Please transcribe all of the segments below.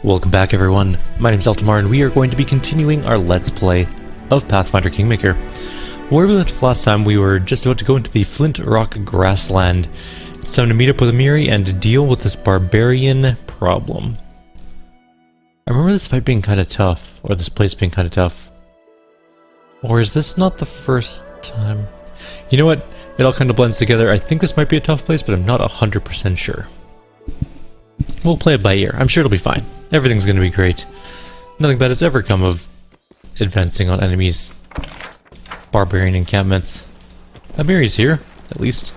Welcome back everyone, my name is Eltimar and we are going to be continuing our Let's Play of Pathfinder Kingmaker. Where we left last time, we were just about to go into the Flint Rock Grassland. It's time to meet up with Amiri and deal with this barbarian problem. I remember this fight being kind of tough, or this place being kind of tough. Or is this not the first time? You know what, it all kind of blends together. I think this might be a tough place, but I'm not 100% sure. We'll play it by ear. I'm sure it'll be fine. Everything's going to be great. Nothing bad has ever come of advancing on enemies' barbarian encampments. Amiri's here, at least.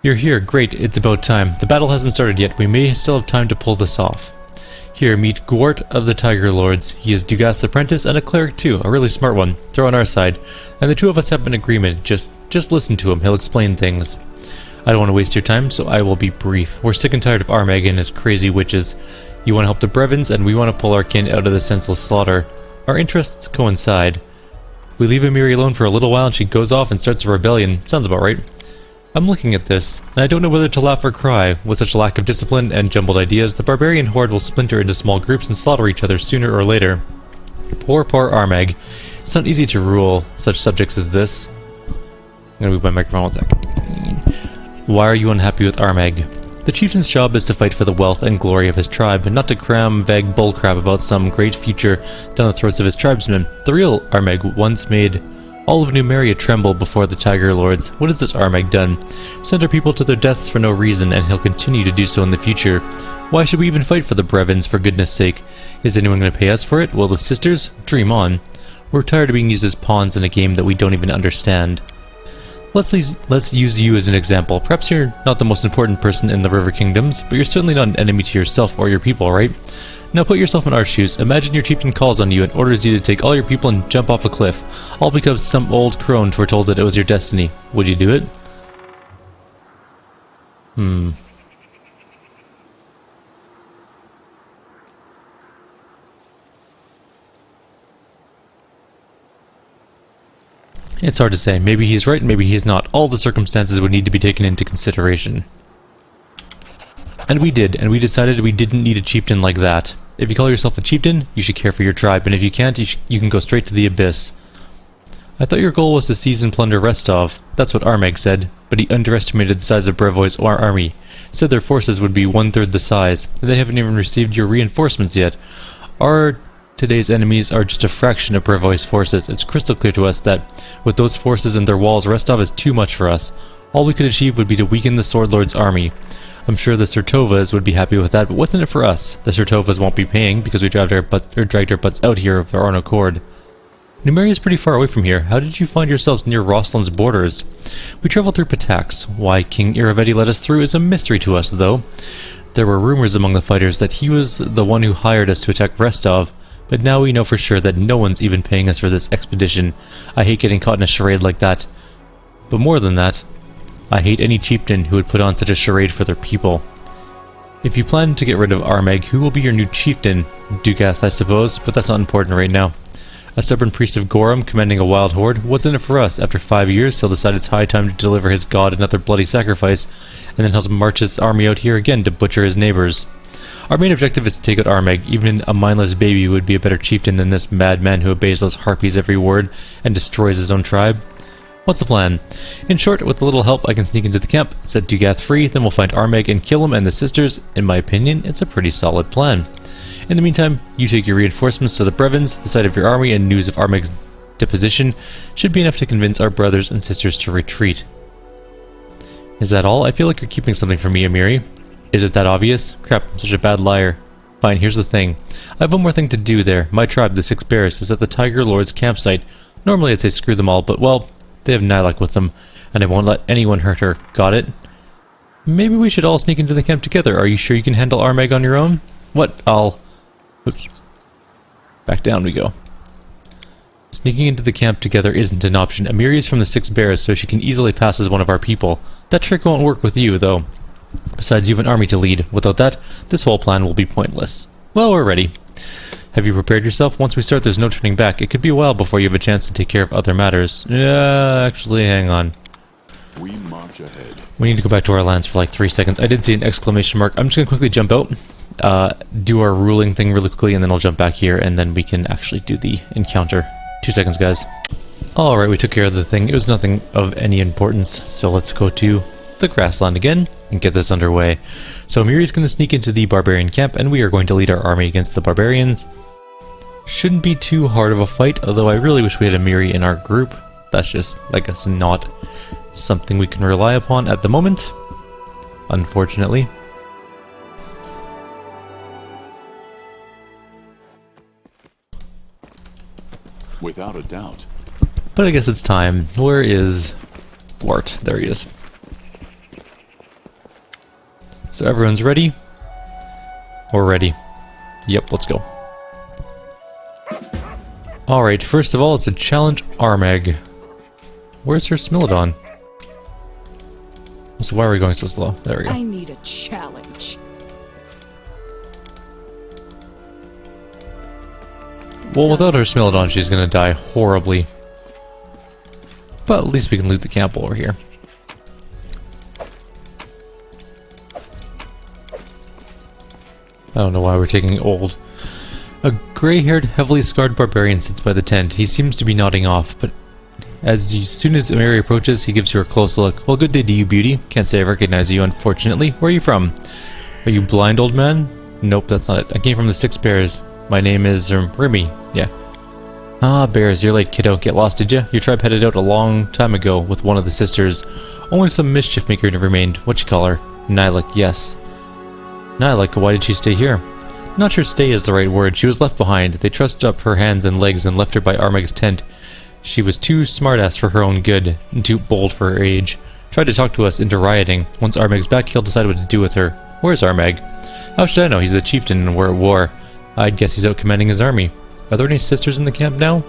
You're here, great, it's about time. The battle hasn't started yet, we may still have time to pull this off. Here, meet Gwart of the Tiger Lords. He is Dugath's apprentice and a cleric too, a really smart one. They're on our side. And the two of us have an agreement, just listen to him, he'll explain things. I don't want to waste your time, so I will be brief. We're sick and tired of Armag and his crazy witches. You want to help the Brevins, and we want to pull our kin out of the senseless slaughter. Our interests coincide. We leave Amiri alone for a little while and she goes off and starts a rebellion. Sounds about right. I'm looking at this, and I don't know whether to laugh or cry. With such a lack of discipline and jumbled ideas, the barbarian horde will splinter into small groups and slaughter each other sooner or later. Poor Armag. It's not easy to rule such subjects as this. I'm gonna move my microphone 1 second. Why are you unhappy with Armag? The chieftain's job is to fight for the wealth and glory of his tribe, and not to cram vague bullcrap about some great future down the throats of his tribesmen. The real Armag once made all of Numeria tremble before the Tiger Lords. What has this Armag done? Sent our people to their deaths for no reason, and he'll continue to do so in the future. Why should we even fight for the Brevins, for goodness sake? Is anyone going to pay us for it? Well, the sisters? Dream on. We're tired of being used as pawns in a game that we don't even understand. Let's use you as an example. Perhaps you're not the most important person in the River Kingdoms, but you're certainly not an enemy to yourself or your people, right? Now put yourself in our shoes. Imagine your chieftain calls on you and orders you to take all your people and jump off a cliff, all because some old crone foretold that it was your destiny. Would you do it? It's hard to say. Maybe he's right, maybe he's not. All the circumstances would need to be taken into consideration. And we did, and we decided we didn't need a chieftain like that. If you call yourself a chieftain, you should care for your tribe, and if you can't, you can go straight to the abyss. I thought your goal was to seize and plunder Restov. That's what Armag said, but he underestimated the size of Brevoy's army. Said their forces would be 1/3 the size, and they haven't even received your reinforcements yet. Today's enemies are just a fraction of Brevoy's forces. It's crystal clear to us that, with those forces and their walls, Restov is too much for us. All we could achieve would be to weaken the Sword Lord's army. I'm sure the Sertovas would be happy with that, but what's in it for us? The Sertovas won't be paying, because we dragged our butts out here of our own accord. Numeria is pretty far away from here. How did you find yourselves near Roslin's borders? We traveled through Patax. Why King Iravedi let us through is a mystery to us, though. There were rumors among the fighters that he was the one who hired us to attack Restov, but now we know for sure that no one's even paying us for this expedition. I hate getting caught in a charade like that. But more than that, I hate any chieftain who would put on such a charade for their people. If you plan to get rid of Armag, who will be your new chieftain? Dugath, I suppose, but that's not important right now. A stubborn priest of Gorum commanding a wild horde? What's in it for us? After 5 years, he'll decide it's high time to deliver his god another bloody sacrifice, and then he'll march his army out here again to butcher his neighbors. Our main objective is to take out Armag. Even a mindless baby would be a better chieftain than this madman who obeys those harpies every word and destroys his own tribe. What's the plan? In short, with a little help I can sneak into the camp, set Dugath free, then we'll find Armag and kill him and the sisters. In my opinion, it's a pretty solid plan. In the meantime, you take your reinforcements to the Brevins. The sight of your army and news of Armag's deposition should be enough to convince our brothers and sisters to retreat. Is that all? I feel like you're keeping something from me, Amiri. Is it that obvious? Crap, I'm such a bad liar. Fine, here's the thing. I have one more thing to do there. My tribe, the Six Bears, is at the Tiger Lord's campsite. Normally I'd say screw them all, but well, they have Nylak with them, and I won't let anyone hurt her. Got it? Maybe we should all sneak into the camp together. Are you sure you can handle Armag on your own? What? Oops. Back down we go. Sneaking into the camp together isn't an option. Amiri is from the Six Bears, so she can easily pass as one of our people. That trick won't work with you, though. Besides, you have an army to lead. Without that, this whole plan will be pointless. Well, we're ready. Have you prepared yourself? Once we start, there's no turning back. It could be a while before you have a chance to take care of other matters. Yeah, actually, hang on. We march We need to go back to our lands for like 3 seconds. I did see an exclamation mark. I'm just going to quickly jump out, do our ruling thing really quickly, and then I'll jump back here, and then we can actually do the encounter. 2 seconds, guys. Alright, we took care of the thing. It was nothing of any importance, so let's go to the grassland again and get this underway. So Amiri's going to sneak into the barbarian camp, and we are going to lead our army against the barbarians. Shouldn't be too hard of a fight, although I really wish we had Amiri in our group. That's just, I guess, not something we can rely upon at the moment, unfortunately. Without a doubt. But I guess it's time. Where is Wart? There he is. So everyone's ready? We're ready. Yep, let's go. Alright, first of all, it's a challenge Armag. Where's her Smilodon? So why are we going so slow? There we go. I need a challenge. Well, without her Smilodon, she's gonna die horribly. But at least we can loot the camp over here. I don't know why we're taking old. A grey-haired, heavily scarred barbarian sits by the tent. He seems to be nodding off, but soon as Amiri approaches, he gives her a close look. Well, good day to you, beauty. Can't say I recognize you, unfortunately. Where are you from? Are you blind, old man? Nope, that's not it. I came from the Six Bears. My name is, Remy. Yeah. Ah, Bears, you're late, kiddo. Get lost, did ya? Your tribe headed out a long time ago with one of the sisters. Only some mischief maker remained. What you call her? Nylik, yes. Nylik, why did she stay here? Not sure stay is the right word. She was left behind. They trussed up her hands and legs and left her by Armag's tent. She was too smartass for her own good, and too bold for her age. Tried to talk to us into rioting. Once Armag's back, he'll decide what to do with her. Where's Armag? How should I know? He's the chieftain and we're at war. I'd guess he's out commanding his army. Are there any sisters in the camp now?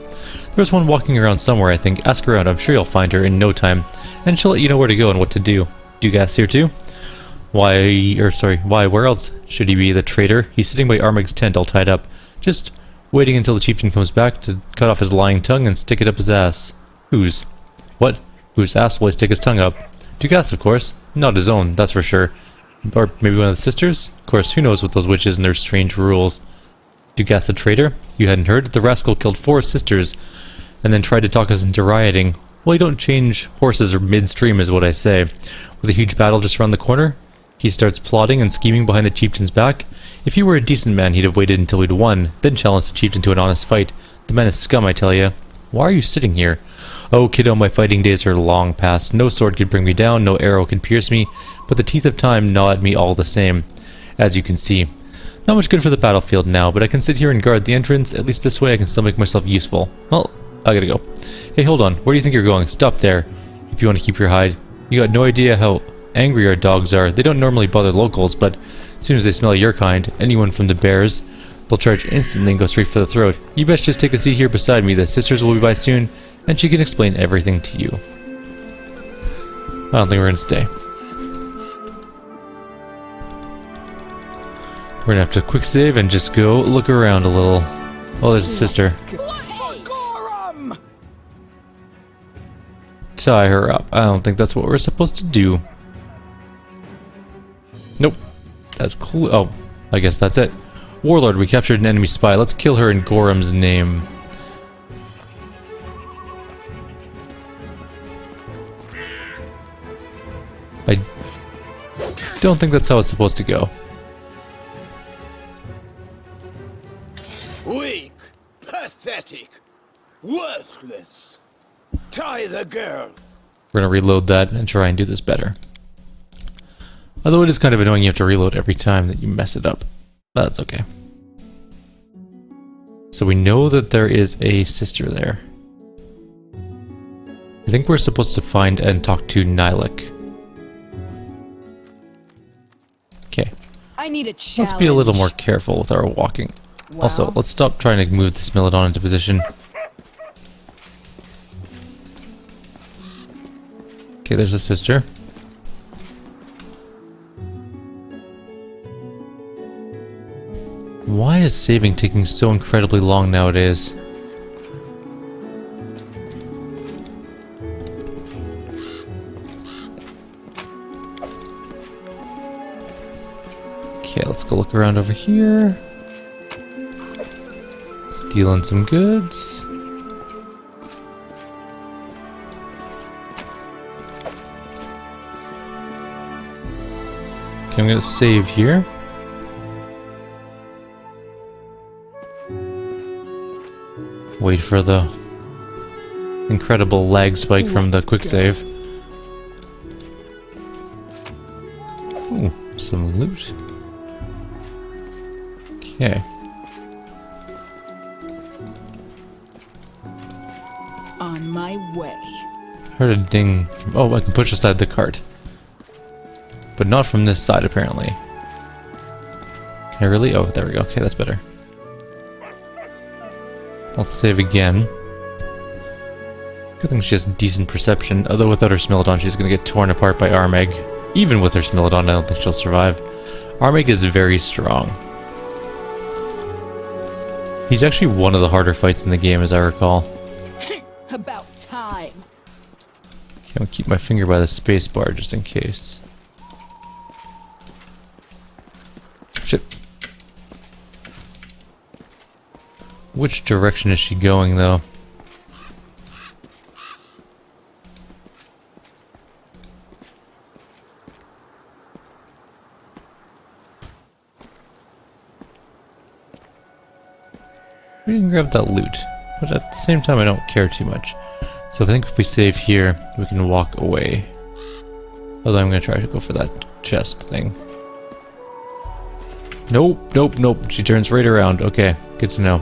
There's one walking around somewhere, I think. Ask around. I'm sure you'll find her in no time. And she'll let you know where to go and what to do. Do you guys here too? Why, where else should he be, the traitor? He's sitting by Armag's tent all tied up. Just waiting until the chieftain comes back to cut off his lying tongue and stick it up his ass. Whose? What? Whose ass will he stick his tongue up? Dugas, of course. Not his own, that's for sure. Or maybe one of the sisters? Of course, who knows with those witches and their strange rules. Dugas the traitor? You hadn't heard? The rascal killed 4 sisters and then tried to talk us into rioting. Well, you don't change horses or midstream is what I say. With a huge battle just around the corner, he starts plotting and scheming behind the chieftain's back. If he were a decent man, he'd have waited until we'd won, then challenged the chieftain to an honest fight. The man is scum, I tell ya. Why are you sitting here? Oh, kiddo, my fighting days are long past. No sword could bring me down, no arrow could pierce me, but the teeth of time gnaw at me all the same, as you can see. Not much good for the battlefield now, but I can sit here and guard the entrance. At least this way I can still make myself useful. Well, I gotta go. Hey, hold on. Where do you think you're going? Stop there, if you want to keep your hide. You got no idea how angry our dogs are. They don't normally bother locals, but as soon as they smell your kind, anyone from the bears, they'll charge instantly and go straight for the throat. You best just take a seat here beside me. The sisters will be by soon, and she can explain everything to you. I don't think we're gonna stay. We're gonna have to quick save and just go look around a little. Oh, there's a sister. Tie her up. I don't think that's what we're supposed to do. Nope. That's cool. Oh, I guess that's it. Warlord, we captured an enemy spy. Let's kill her in Gorham's name. I don't think that's how it's supposed to go. Weak, pathetic, worthless. Tie the girl. We're gonna reload that and try and do this better. Although it is kind of annoying you have to reload every time that you mess it up. But that's okay. So we know that there is a sister there. I think we're supposed to find and talk to Nylik. Okay. I need a challenge. Let's be a little more careful with our walking. Wow. Also, let's stop trying to move this Smilodon into position. Okay, there's a sister. Why is saving taking so incredibly long nowadays? let's go look around over here. Stealing some goods. Okay, I'm gonna save here. Wait for the incredible lag spike from the quick save. Ooh, some loot. Okay. On my way. Heard a ding. Oh, I can push aside the cart. But not from this side, apparently. Can I really? Oh, there we go. Okay, that's better. Let's save again. Good thing she has decent perception, although without her Smilodon she's going to get torn apart by Armag. Even with her Smilodon, I don't think she'll survive. Armag is very strong. He's actually one of the harder fights in the game, as I recall. About time. Okay, I'll keep my finger by the space bar just in case. Shit. Which direction is she going, though? We can grab that loot, but at the same time I don't care too much. So I think if we save here, we can walk away. Although I'm going to try to go for that chest thing. Nope, nope, nope. She turns right around. Okay, good to know.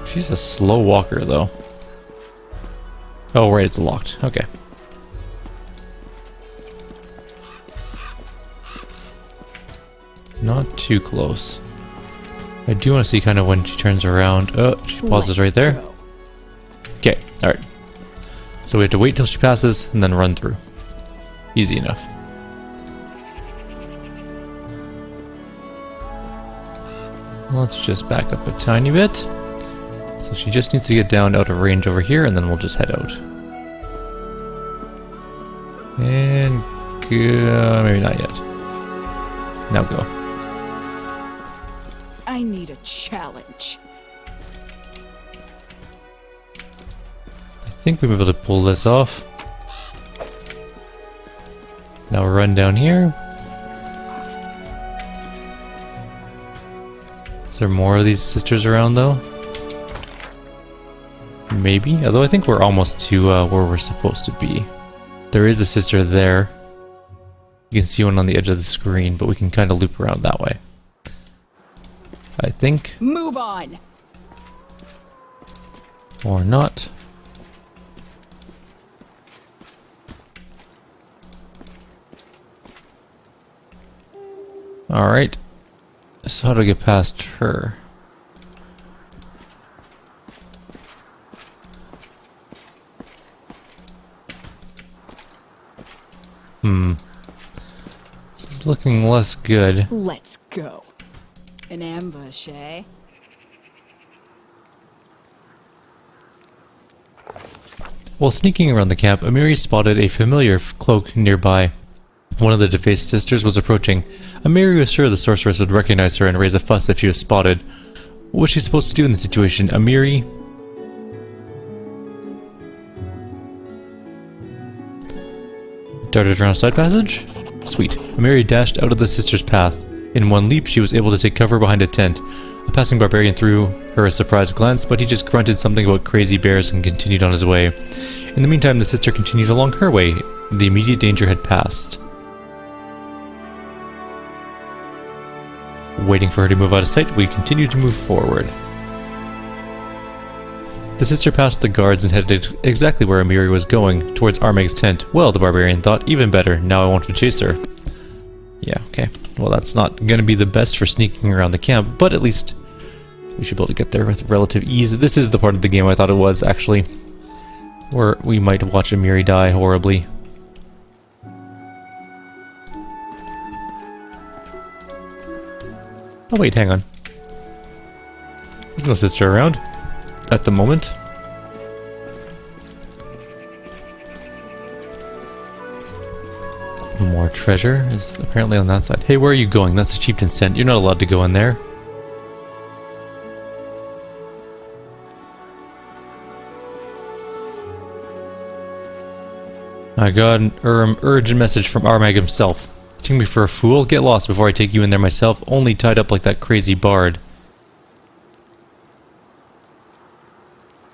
She's a slow walker, though. Oh, right, it's locked. Okay. Not too close. I do want to see kind of when she turns around. Oh, she pauses right there. Okay, alright. So we have to wait till she passes and then run through. Easy enough. Let's just back up a tiny bit. So she just needs to get down out of range over here and then we'll just head out. And go, maybe not yet. Now go. I need a challenge. I think we'll be able to pull this off. Now we'll run down here. Is there more of these sisters around though? Maybe, although I think we're almost to where we're supposed to be. There is a sister there. You can see one on the edge of the screen, but we can kind of loop around that way. I think. Move on. Or not. Alright. So how do I get past her? This is looking less good. Let's go. An ambush, eh? While sneaking around the camp, Amiri spotted a familiar cloak nearby. One of the defaced sisters was approaching. Amiri was sure the sorceress would recognize her and raise a fuss if she was spotted. What was she supposed to do in the situation? Amiri darted around a side passage? Sweet. Amiri dashed out of the sister's path. In one leap, she was able to take cover behind a tent. A passing barbarian threw her a surprised glance, but he just grunted something about crazy bears and continued on his way. In the meantime, the sister continued along her way. The immediate danger had passed. Waiting for her to move out of sight, we continued to move forward. The sister passed the guards and headed exactly where Amiri was going, towards Armag's tent. Well, the barbarian thought, even better, now I want to chase her. Yeah, okay. Well, that's not going to be the best for sneaking around the camp, but at least we should be able to get there with relative ease. This is the part of the game I thought it was, actually, where we might watch Amiri die horribly. Oh wait, hang on. There's no sister around at the moment. treasure is apparently on that side. Hey, where are you going? That's a chieftain's tent. You're not allowed to go in there. I got an urgent message from Armag himself. Take me for a fool? Get lost before I take you in there myself, only tied up like that crazy bard.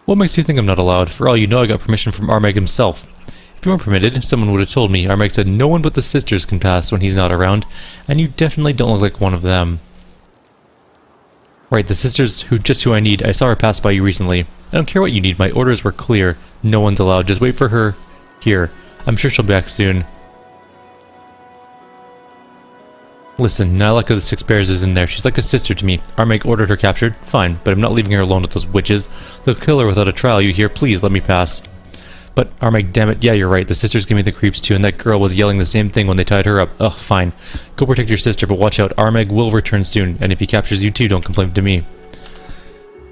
What makes you think I'm not allowed? For all you know, I got permission from Armag himself. If you weren't permitted, someone would have told me. Armag said no one but the sisters can pass when he's not around, and you definitely don't look like one of them. Right, the sisters who I need. I saw her pass by you recently. I don't care what you need, my orders were clear. No one's allowed, just wait for her here. I'm sure she'll be back soon. Listen, Nylek of the Six Bears is in there. She's like a sister to me. Armag ordered her captured. Fine, but I'm not leaving her alone with those witches. They'll kill her without a trial, you hear? Please, let me pass. But, Armag, damn it, yeah, you're right. The sisters give me the creeps too, and that girl was yelling the same thing when they tied her up. Ugh, fine. Go protect your sister, but watch out. Armag will return soon, and if he captures you too, don't complain to me.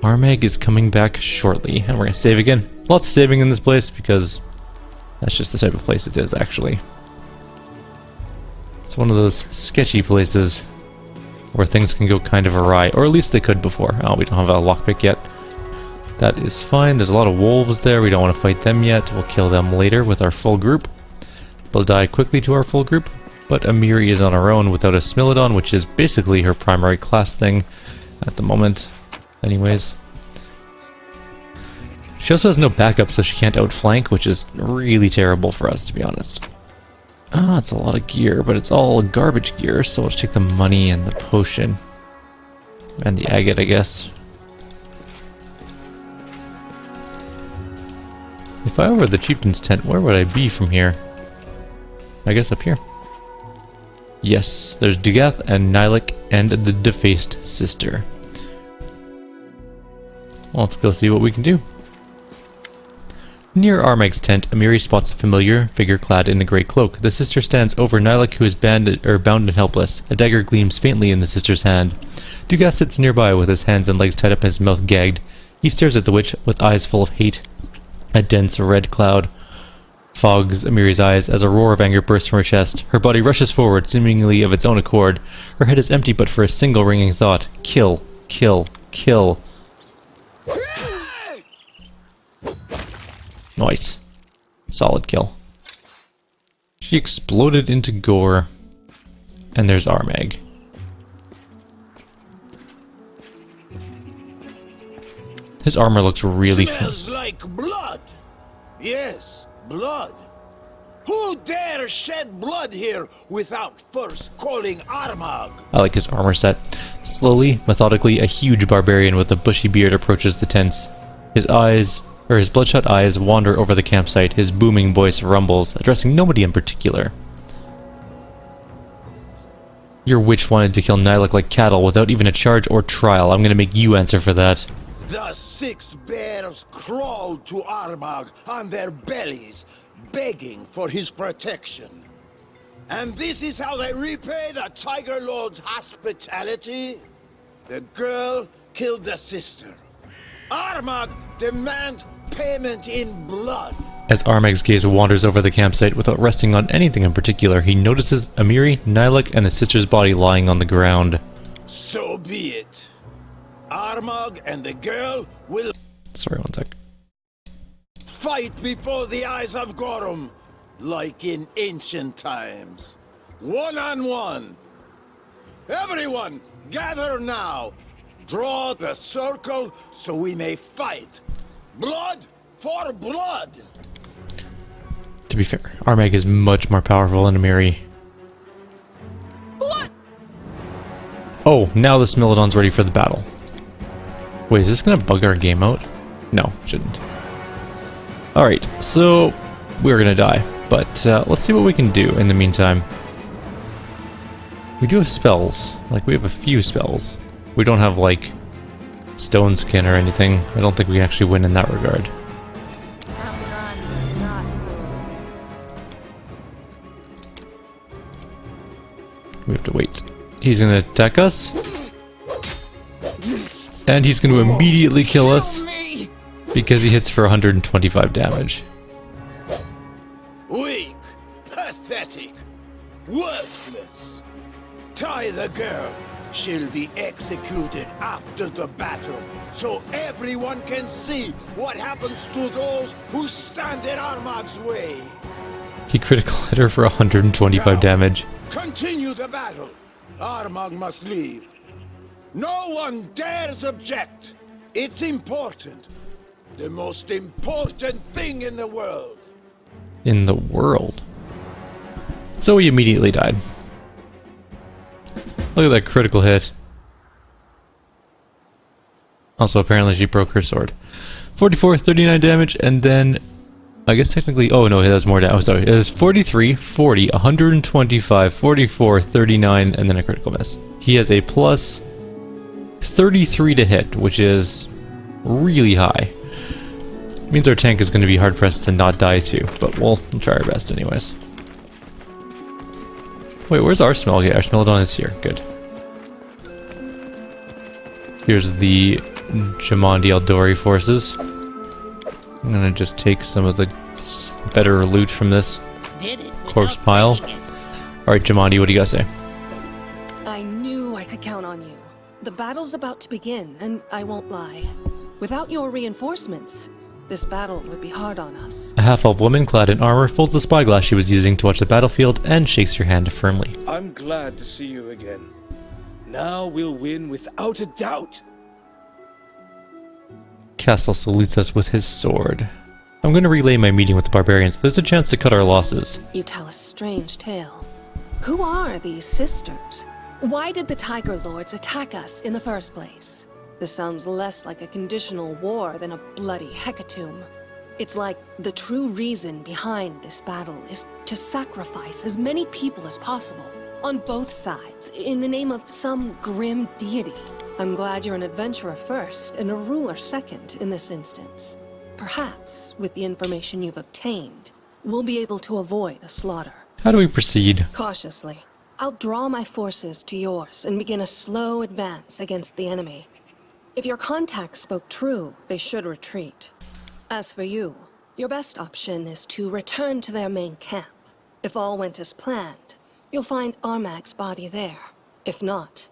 Armag is coming back shortly, and we're gonna save again. Lots of saving in this place, because that's just the type of place it is, actually. It's one of those sketchy places where things can go kind of awry, or at least they could before. Oh, we don't have a lockpick yet. That is fine. There's a lot of wolves there. We don't want to fight them yet. We'll kill them later with our full group. They'll die quickly to our full group, but Amiri is on her own without a Smilodon, which is basically her primary class thing at the moment. Anyways. She also has no backup, so she can't outflank, which is really terrible for us, to be honest. Ah, it's a lot of gear, but it's all garbage gear, so let's take the money and the potion. And the agate, I guess. If I were the chieftain's tent, where would I be from here? I guess up here. Yes, there's Dugath and Nylek and the defaced sister. Well, let's go see what we can do. Near Armag's tent, Amiri spots a familiar figure clad in a grey cloak. The sister stands over Nylek, who is bound and helpless. A dagger gleams faintly in the sister's hand. Dugath sits nearby with his hands and legs tied up and his mouth gagged. He stares at the witch with eyes full of hate. A dense red cloud fogs Amiri's eyes as a roar of anger bursts from her chest. Her body rushes forward, seemingly of its own accord. Her head is empty but for a single ringing thought. Kill, kill, kill. Nice. Solid kill. She exploded into gore. And there's Armag. His armor looks really cool. Smells like blood. Yes, blood. Who dare shed blood here without first calling Armag? I like his armor set. Slowly, methodically, a huge barbarian with a bushy beard approaches the tents. His bloodshot eyes wander over the campsite. His booming voice rumbles, addressing nobody in particular. Your witch wanted to kill Nylek like cattle without even a charge or trial. I'm gonna make you answer for that. The Six Bears crawled to Armag on their bellies, begging for his protection. And this is how they repay the Tiger Lord's hospitality? The girl killed the sister. Armag demands payment in blood. As Armag's gaze wanders over the campsite without resting on anything in particular, he notices Amiri, Nylek, and the sister's body lying on the ground. So be it. Armag and the girl will... Sorry, one sec. fight before the eyes of Gorum, like in ancient times. One-on-one. Everyone, gather now. Draw the circle so we may fight. Blood for blood. To be fair, Armag is much more powerful than Amiri. What? Oh, now the Smilodon's ready for the battle. Wait, is this gonna bug our game out? No, shouldn't. Alright, so we're gonna die, but let's see what we can do in the meantime. We do have spells. Like, we have a few spells. We don't have, like, stone skin or anything. I don't think we can actually win in that regard. We have to wait. He's gonna attack us. And he's gonna immediately kill us because he hits for 125 damage. Weak, pathetic, worthless. Tie the girl. She'll be executed after the battle, so everyone can see what happens to those who stand in Armag's way. He critical hit her for 125 Now, damage. Continue the battle. Armag must leave. No one dares object. It's important. The most important thing in the world. In the world. So he immediately died. Look at that critical hit. Also, apparently she broke her sword. 44, 39 damage, and then... I guess technically... Oh, no, it has more damage. Oh, sorry. It was 43, 40, 125, 44, 39, and then a critical miss. He has a plus 33 to hit, which is really high. Means our tank is going to be hard-pressed to not die too, but we'll try our best anyways. Wait, where's our smell? Okay, our Smellodon is here. Good. Here's the Jamandi Eldori forces. I'm gonna just take some of the better loot from this corpse pile. Alright, Jamandi, what do you guys say? I knew I could count on you. The battle's about to begin, and I won't lie. Without your reinforcements, this battle would be hard on us. A half-elf woman clad in armor folds the spyglass she was using to watch the battlefield and shakes your hand firmly. I'm glad to see you again. Now we'll win without a doubt. Castle salutes us with his sword. I'm going to relay my meeting with the barbarians. There's a chance to cut our losses. You tell a strange tale. Who are these sisters? Why did the Tiger Lords attack us in the first place? This sounds less like a conditional war than a bloody hecatomb. It's like the true reason behind this battle is to sacrifice as many people as possible, on both sides, in the name of some grim deity. I'm glad you're an adventurer first and a ruler second in this instance. Perhaps, with the information you've obtained, we'll be able to avoid a slaughter. How do we proceed? Cautiously. I'll draw my forces to yours and begin a slow advance against the enemy. If your contacts spoke true, they should retreat. As for you, your best option is to return to their main camp. If all went as planned, you'll find Armag's body there. If not,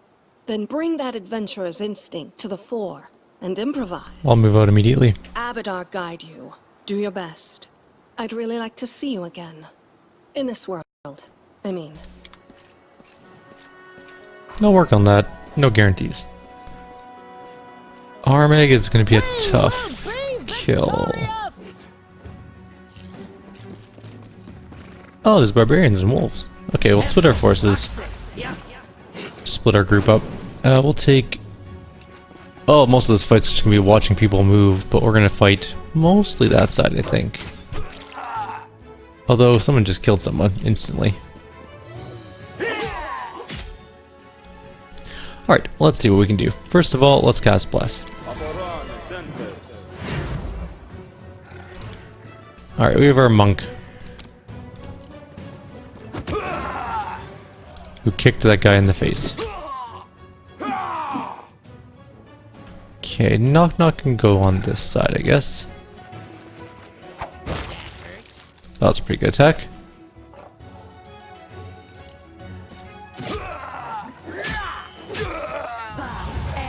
then bring that adventurer's instinct to the fore and improvise. I'll move out immediately. Abadar guide you. Do your best. I'd really like to see you again. In this world, I mean. I'll work on that. No guarantees. Armag is going to be a tough kill. Oh, there's barbarians and wolves. Okay, we'll split our forces. Split our group up. We'll take... Oh, most of this fight's just going to be watching people move, but we're going to fight mostly that side, I think. Although, someone just killed someone instantly. Alright, let's see what we can do. First of all, let's cast Bless. Alright, we have our monk. Who kicked that guy in the face. Okay, Knock Knock can go on this side, I guess. That was a pretty good attack.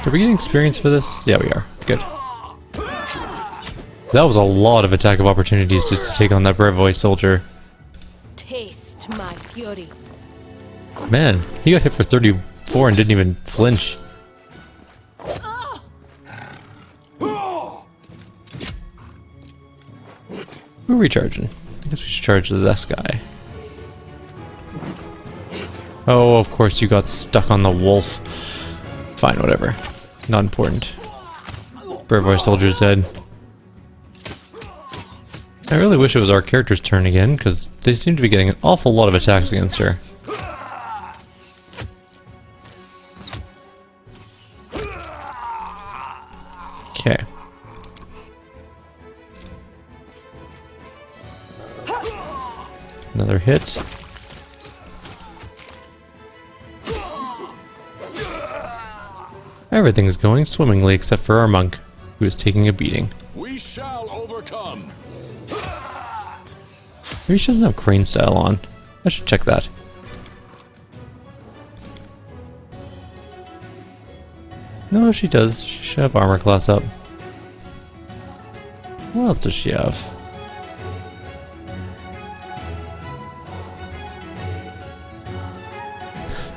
Are we getting experience for this? Yeah, we are. Good. That was a lot of attack of opportunities just to take on that Brevoy soldier. Taste my fury. Man, he got hit for 34 and didn't even flinch. We're recharging. I guess we should charge this guy. Oh, of course you got stuck on the wolf. Fine, whatever. Not important. Brevoy soldier's dead. I really wish it was our character's turn again, because they seem to be getting an awful lot of attacks against her. Okay. Another hit. Everything's going swimmingly except for our monk, who is taking a beating. We shall overcome. Maybe she doesn't have crane style on. I should check that. No, she does. She should have armor class up. What else does she have?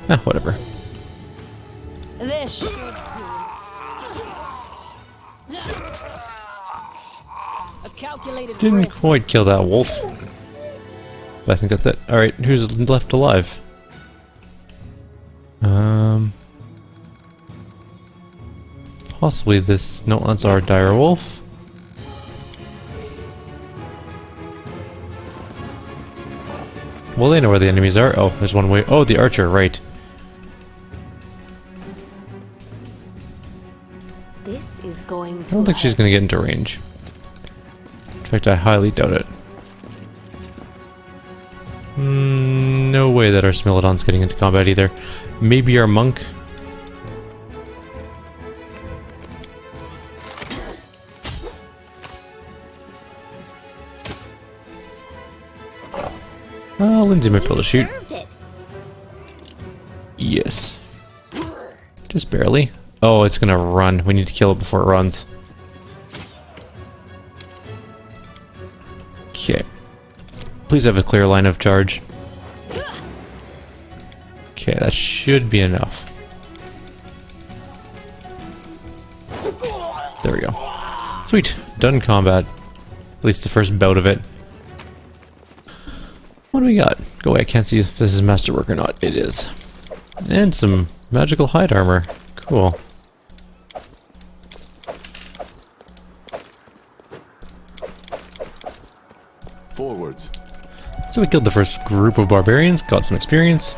Ah, whatever. This should do it. A calculated Didn't risk. quite kill that wolf. But I think that's it. Alright, who's left alive? Possibly this. No, that's our dire wolf. Well, they know where the enemies are. Oh, there's one way. Oh, the archer, right. This is going I to. don't think she's going to get into range. In fact, I highly doubt it. No way that our Smilodon's getting into combat either. Maybe our monk. Lindsay might be able to shoot. Yes. Just barely. Oh, it's gonna run. We need to kill it before it runs. Okay. Please have a clear line of charge. Okay, that should be enough. There we go. Sweet. Done combat. At least the first bout of it. What do we got? Go away, I can't see if this is masterwork or not. It is. And some magical hide armor. Cool. Forwards. So we killed the first group of barbarians, got some experience.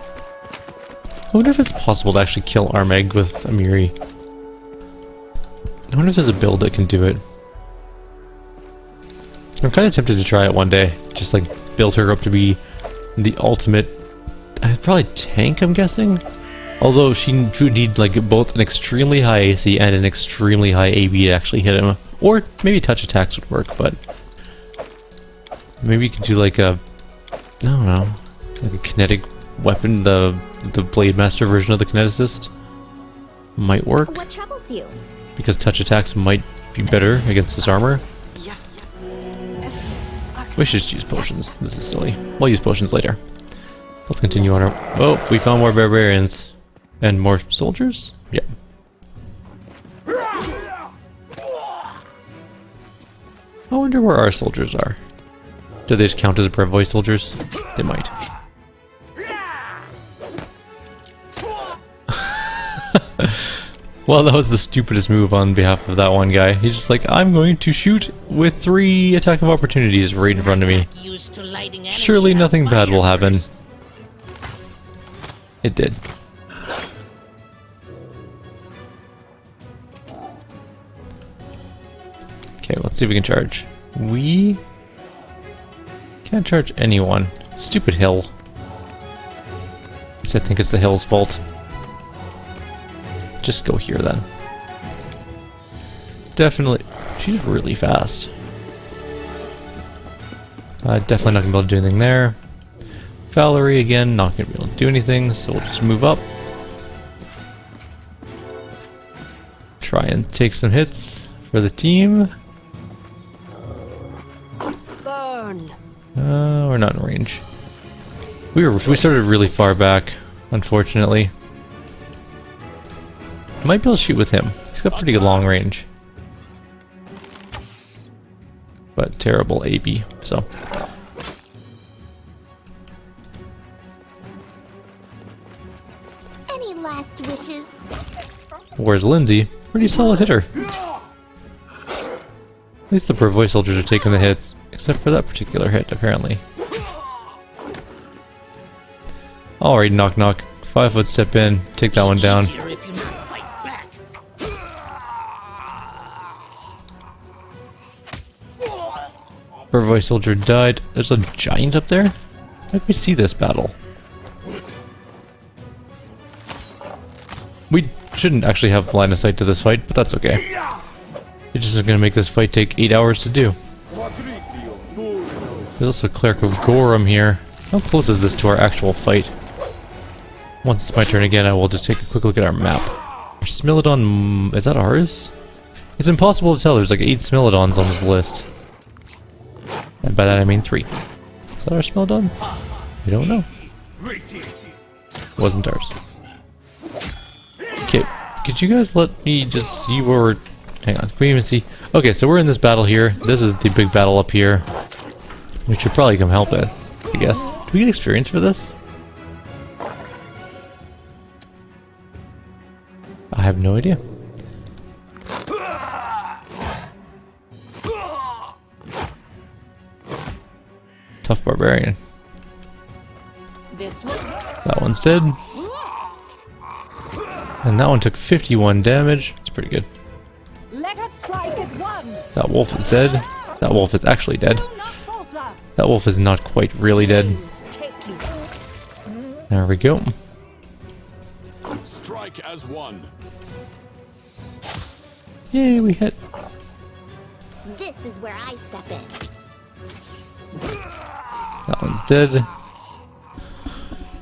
I wonder if it's possible to actually kill Armag with Amiri. I wonder if there's a build that can do it. I'm kind of tempted to try it one day. Just like build her up to be the ultimate, probably tank, I'm guessing? Although she would need like both an extremely high AC and an extremely high AB to actually hit him. Or maybe touch attacks would work, but maybe you could do like a, I don't know, like a kinetic weapon, the Blade Master version of the kineticist might work. What troubles you? Because touch attacks might be better against this armor. We should just use potions. This is silly. We'll use potions later. Let's continue on our... Oh, we found more barbarians. And more soldiers? Yep. I wonder where our soldiers are. Do they just count as Brevoy soldiers? They might. Well, that was the stupidest move on behalf of that one guy. He's just like, I'm going to shoot with 3 attack of opportunities right in front of me. Surely nothing bad will happen. It did. Okay, let's see if we can charge. We can't charge anyone. Stupid hill. I think it's the hill's fault. Just go here then. Definitely. She's really fast. Definitely not gonna be able to do anything there. Valerie again, not gonna be able to do anything, so we'll just move up. Try and take some hits for the team. Burn. We're not in range. We started really far back, unfortunately. Might be able to shoot with him. He's got pretty good long range. But terrible AB, so. Any last wishes? Where's Lindsay? Pretty solid hitter. At least the Brevoy soldiers are taking the hits, except for that particular hit, apparently. Alright, knock knock. 5 foot step in, take that one down. Brevoy soldier died. There's a giant up there? How can we see this battle? We shouldn't actually have line of sight to this fight, but that's okay. It's just going to make this fight take 8 hours to do. There's also a Cleric of Gorum here. How close is this to our actual fight? Once it's my turn again, I will just take a quick look at our map. Smilodon, is that ours? It's impossible to tell, there's like 8 Smilodons on this list. And by that I mean 3. Is that our Smilodon? We don't know. Wasn't ours. Okay, could you guys let me just see where we're... Hang on, can we even see? Okay, so we're in this battle here. This is the big battle up here. We should probably come help it, I guess. Do we get experience for this? I have no idea. Tough barbarian. This one. That one's dead. And that one took 51 damage. It's pretty good. Let us strike as one. That wolf is dead. That wolf is actually dead. That wolf is not quite really dead. There we go. Strike as one. Yay, we hit. This is where I step in. That one's dead.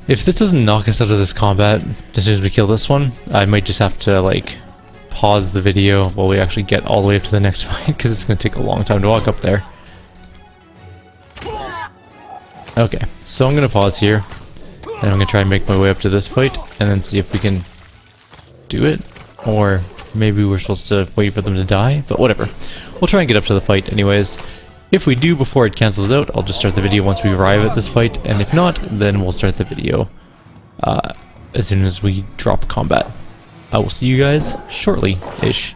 If this doesn't knock us out of this combat as soon as we kill this one, I might just have to like pause the video while we actually get all the way up to the next fight, because it's going to take a long time to walk up there. Okay, so I'm going to pause here, and I'm going to try and make my way up to this fight, and then see if we can do it, or maybe we're supposed to wait for them to die, but whatever. We'll try and get up to the fight anyways. If we do before it cancels out, I'll just start the video once we arrive at this fight, and if not, then we'll start the video as soon as we drop combat. I will see you guys shortly-ish.